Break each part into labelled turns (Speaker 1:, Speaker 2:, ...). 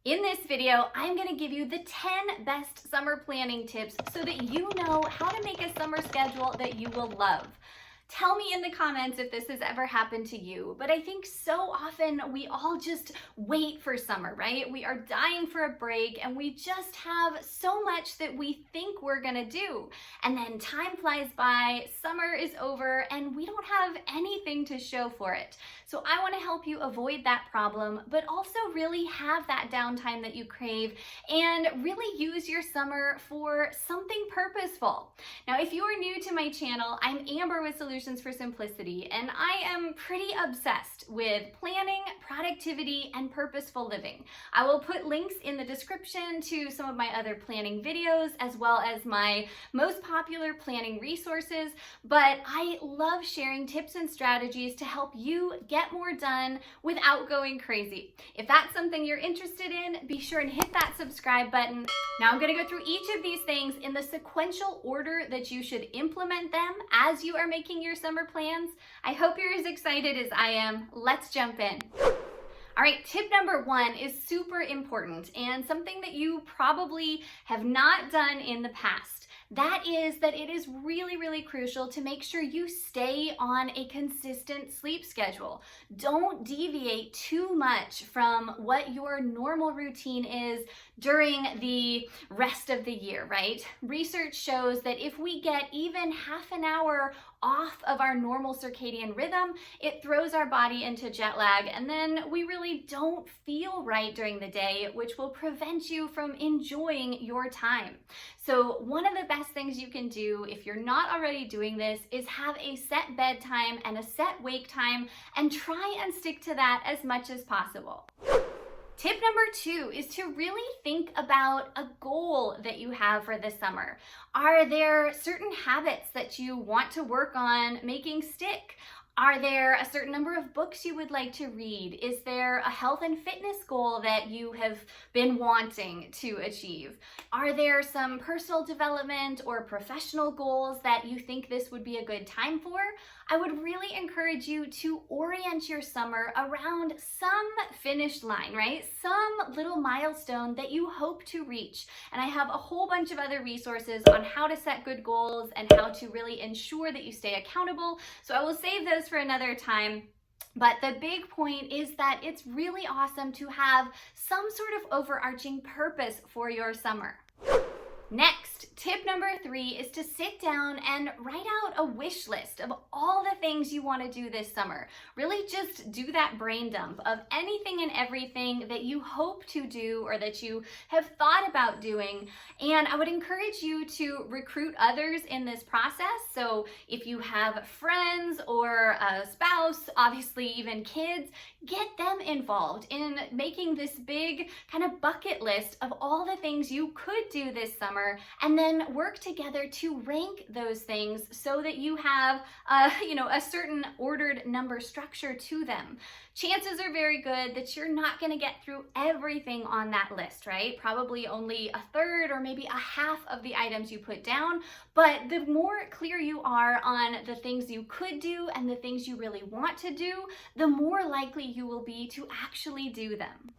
Speaker 1: In this video, I'm going to give you the 10 best summer planning tips so that you know how to make a summer schedule that you will love. Tell me in the comments if this has ever happened to you, but I think so often we all just wait for summer, right? We are dying for a break and we just have so much that we think we're gonna do. And then time flies by, summer is over, and we don't have anything to show for it. So I wanna help you avoid that problem, but also really have that downtime that you crave and really use your summer for something purposeful. Now, if you are new to my channel, I'm Amber with Solutions for Simplicity, and I am pretty obsessed with planning, productivity, and purposeful living. I will put links in the description to some of my other planning videos, as well as my most popular planning resources, but I love sharing tips and strategies to help you get more done without going crazy. If that's something you're interested in, be sure and hit that subscribe button. Now I'm going to go through each of these things in the sequential order that you should implement them as you are making your summer plans. I hope you're as excited as I am. Let's jump in. All right, tip number 1 is super important and something that you probably have not done in the past. That is that it is really crucial to make sure you stay on a consistent sleep schedule. Don't deviate too much from what your normal routine is during the rest of the year, right? Research shows that if we get even half an hour off of our normal circadian rhythm, it throws our body into jet lag, and then we really don't feel right during the day, which will prevent you from enjoying your time. So one of the best things you can do if you're not already doing this is have a set bedtime and a set wake time and try and stick to that as much as possible. Tip number 2 is to really think about a goal that you have for this summer. Are there certain habits that you want to work on making stick? Are there a certain number of books you would like to read? Is there a health and fitness goal that you have been wanting to achieve? Are there some personal development or professional goals that you think this would be a good time for? I would really encourage you to orient your summer around some finish line, right? Some little milestone that you hope to reach. And I have a whole bunch of other resources on how to set good goals and how to really ensure that you stay accountable. So I will save those for another time. But the big point is that it's really awesome to have some sort of overarching purpose for your summer. Next, tip number 3 is to sit down and write out a wish list of all the things you want to do this summer. Really just do that brain dump of anything and everything that you hope to do or that you have thought about doing. And I would encourage you to recruit others in this process. So if you have friends or a spouse, obviously even kids, get them involved in making this big kind of bucket list of all the things you could do this summer, and then work together to rank those things so that you have a certain ordered number structure to them. Chances are very good that you're not going to get through everything on that list, right? Probably only a third or maybe a half of the items you put down, but the more clear you are on the things you could do and the things you really want to do, the more likely you will be to actually do them.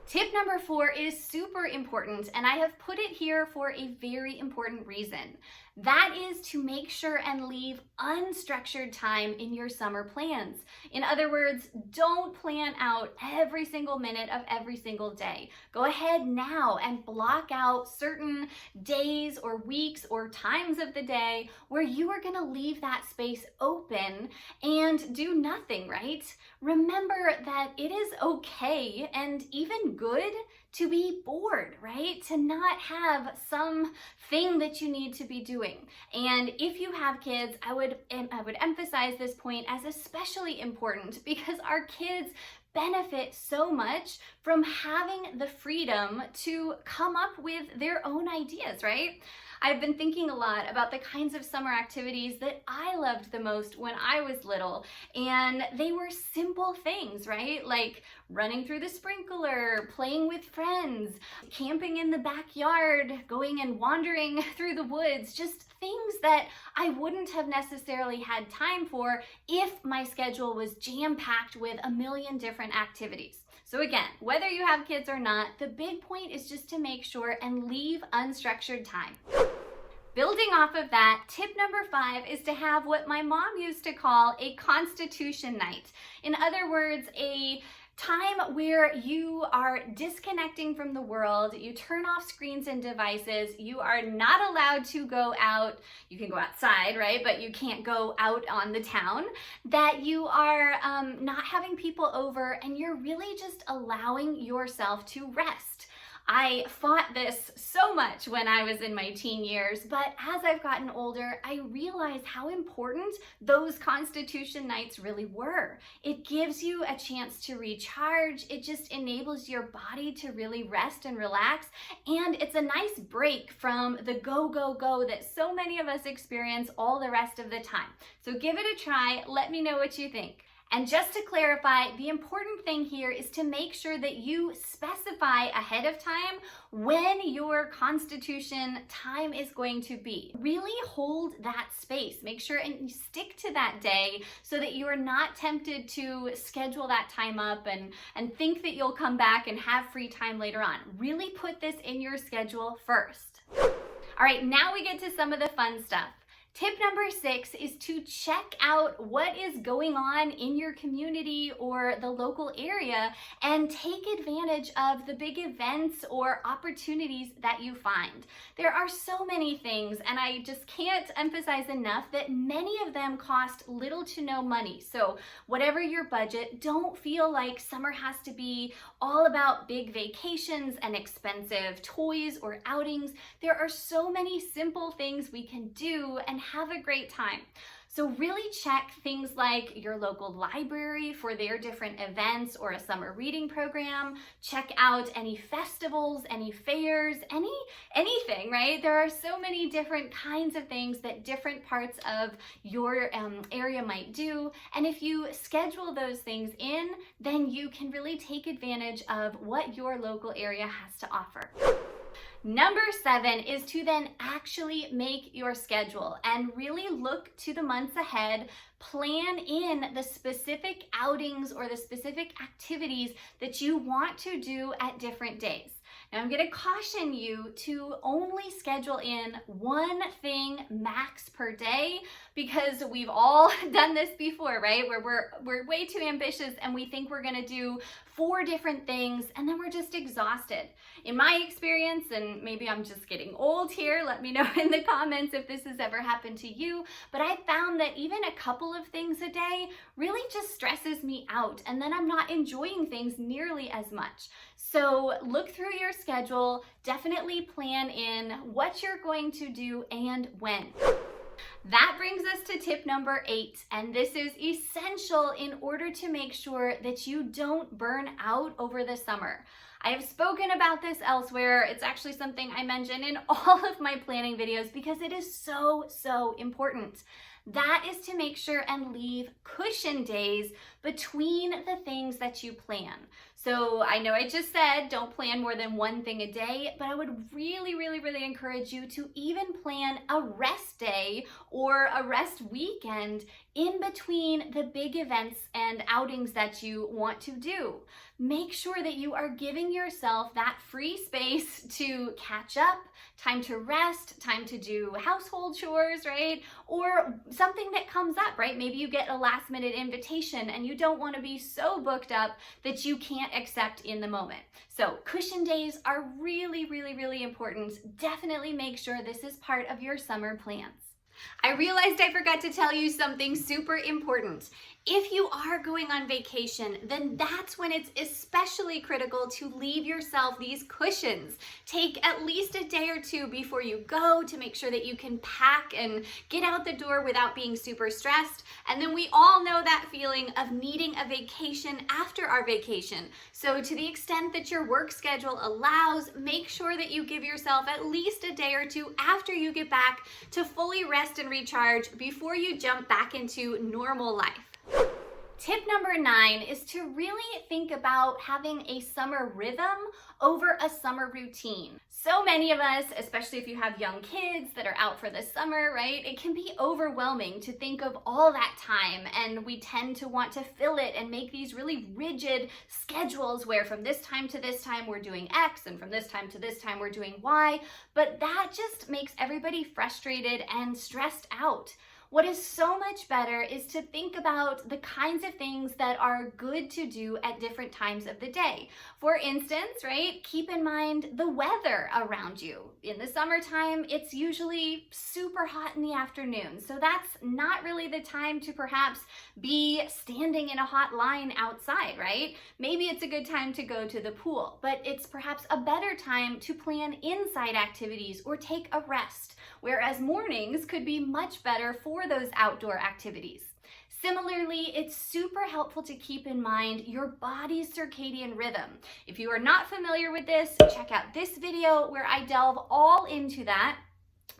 Speaker 1: Tip number 4 is super important, and I have put it here for a very important reason. That is to make sure and leave unstructured time in your summer plans. In other words, don't plan out every single minute of every single day. Go ahead now and block out certain days or weeks or times of the day where you are going to leave that space open and do nothing, right? Remember that it is okay and even good to be bored, right? To not have something that you need to be doing. And if you have kids, I would emphasize this point as especially important because our kids benefit so much from having the freedom to come up with their own ideas, right? I've been thinking a lot about the kinds of summer activities that I loved the most when I was little, and they were simple things, right? Like running through the sprinkler, playing with friends, camping in the backyard, going and wandering through the woods, just things that I wouldn't have necessarily had time for if my schedule was jam-packed with a million different activities. So again, whether you have kids or not, the big point is just to make sure and leave unstructured time. Building off of that, tip number 5 is to have what my mom used to call a constitution night. In other words, a time where you are disconnecting from the world, you turn off screens and devices, you are not allowed to go out, you can go outside, right? But you can't go out on the town, that you are not having people over, and you're really just allowing yourself to rest. I fought this so much when I was in my teen years, but as I've gotten older, I realize how important those constitution nights really were. It gives you a chance to recharge. It just enables your body to really rest and relax. And it's a nice break from the go, go, go that so many of us experience all the rest of the time. So give it a try. Let me know what you think. And just to clarify, the important thing here is to make sure that you specify ahead of time when your constitution time is going to be. Really hold that space. Make sure and you stick to that day so that you are not tempted to schedule that time up and think that you'll come back and have free time later on. Really put this in your schedule first. All right, now we get to some of the fun stuff. Tip number 6 is to check out what is going on in your community or the local area and take advantage of the big events or opportunities that you find. There are so many things, and I just can't emphasize enough that many of them cost little to no money. So whatever your budget, don't feel like summer has to be all about big vacations and expensive toys or outings. There are so many simple things we can do and have a great time. So really check things like your local library for their different events or a summer reading program. Check out any festivals, any fairs, anything, right? There are so many different kinds of things that different parts of your area might do. And if you schedule those things in, then you can really take advantage of what your local area has to offer. Number 7 is to then actually make your schedule and really look to the months ahead. Plan in the specific outings or the specific activities that you want to do at different days. Now I'm going to caution you to only schedule in one thing max per day, because we've all done this before, right? Where we're way too ambitious and we think we're going to do 4 different things and then we're just exhausted. In my experience, and maybe I'm just getting old here, let me know in the comments if this has ever happened to you, but I found that even a couple of things a day really just stresses me out, and then I'm not enjoying things nearly as much. So look through your schedule, definitely plan in what you're going to do and when. That brings us to tip number 8, and this is essential in order to make sure that you don't burn out over the summer. I have spoken about this elsewhere. It's actually something I mention in all of my planning videos because it is so important. That is to make sure and leave cushion days between the things that you plan. So I know I just said don't plan more than one thing a day, but I would really encourage you to even plan a rest day or a rest weekend in between the big events and outings that you want to do. Make sure that you are giving yourself that free space to catch up, time to rest, time to do household chores, right? Or something that comes up, right? Maybe you get a last minute invitation and you don't want to be so booked up that you can't accept in the moment. So cushion days are really important. Definitely make sure this is part of your summer plans. I realized I forgot to tell you something super important. If you are going on vacation, then that's when it's especially critical to leave yourself these cushions. Take at least a day or two before you go to make sure that you can pack and get out the door without being super stressed. And then we all know that feeling of needing a vacation after our vacation. So to the extent that your work schedule allows, make sure that you give yourself at least a day or two after you get back to fully rest and recharge before you jump back into normal life. Tip number 9 is to really think about having a summer rhythm over a summer routine. So many of us, especially if you have young kids that are out for the summer, right? It can be overwhelming to think of all that time, and we tend to want to fill it and make these really rigid schedules where from this time to this time we're doing X and from this time to this time we're doing Y, but that just makes everybody frustrated and stressed out. What is so much better is to think about the kinds of things that are good to do at different times of the day. For instance, right, keep in mind the weather around you. In the summertime, it's usually super hot in the afternoon, so that's not really the time to perhaps be standing in a hot line outside, right? Maybe it's a good time to go to the pool, but it's perhaps a better time to plan inside activities or take a rest, whereas mornings could be much better for those outdoor activities. Similarly, it's super helpful to keep in mind your body's circadian rhythm. If you are not familiar with this, check out this video where I delve all into that.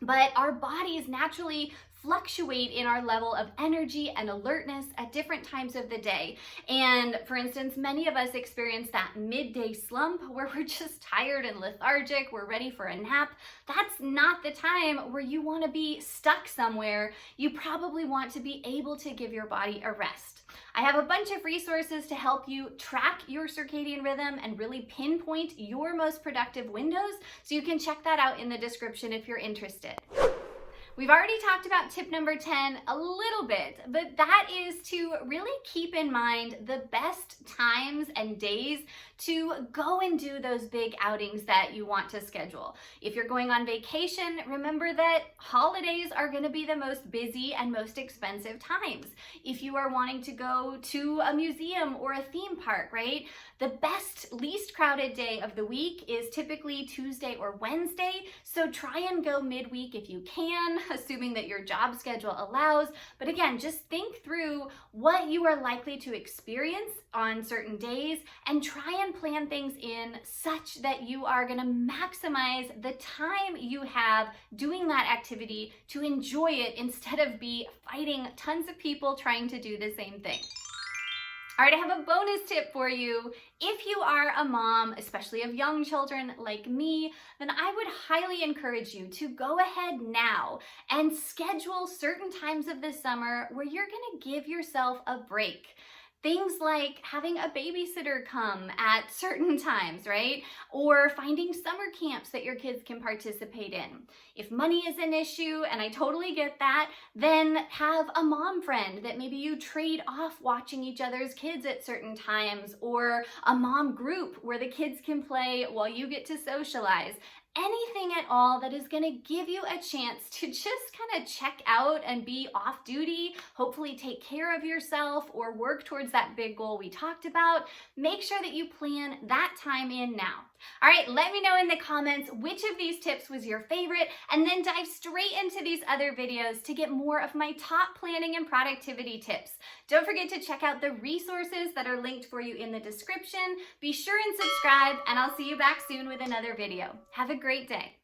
Speaker 1: But our bodies naturally fluctuate in our level of energy and alertness at different times of the day. And for instance, many of us experience that midday slump where we're just tired and lethargic, we're ready for a nap. That's not the time where you want to be stuck somewhere. You probably want to be able to give your body a rest. I have a bunch of resources to help you track your circadian rhythm and really pinpoint your most productive windows, so you can check that out in the description if you're interested. We've already talked about tip number 10 a little bit, but that is to really keep in mind the best times and days to go and do those big outings that you want to schedule. If you're going on vacation, remember that holidays are going to be the most busy and most expensive times. If you are wanting to go to a museum or a theme park, right? The best, least crowded day of the week is typically Tuesday or Wednesday, so try and go midweek if you can, assuming that your job schedule allows. But again, just think through what you are likely to experience on certain days and try and plan things in such that you are going to maximize the time you have doing that activity to enjoy it instead of be fighting tons of people trying to do the same thing. All right, I have a bonus tip for you. If you are a mom, especially of young children like me, then I would highly encourage you to go ahead now and schedule certain times of the summer where you're gonna give yourself a break. Things like having a babysitter come at certain times, right? Or finding summer camps that your kids can participate in. If money is an issue, and I totally get that, then have a mom friend that maybe you trade off watching each other's kids at certain times, or a mom group where the kids can play while you get to socialize. Anything at all that is going to give you a chance to just kind of check out and be off duty, hopefully take care of yourself or work towards that big goal we talked about. Make sure that you plan that time in now. All right, let me know in the comments which of these tips was your favorite, and then dive straight into these other videos to get more of my top planning and productivity tips. Don't forget to check out the resources that are linked for you in the description. Be sure and subscribe, and I'll see you back soon with another video. Have a great day.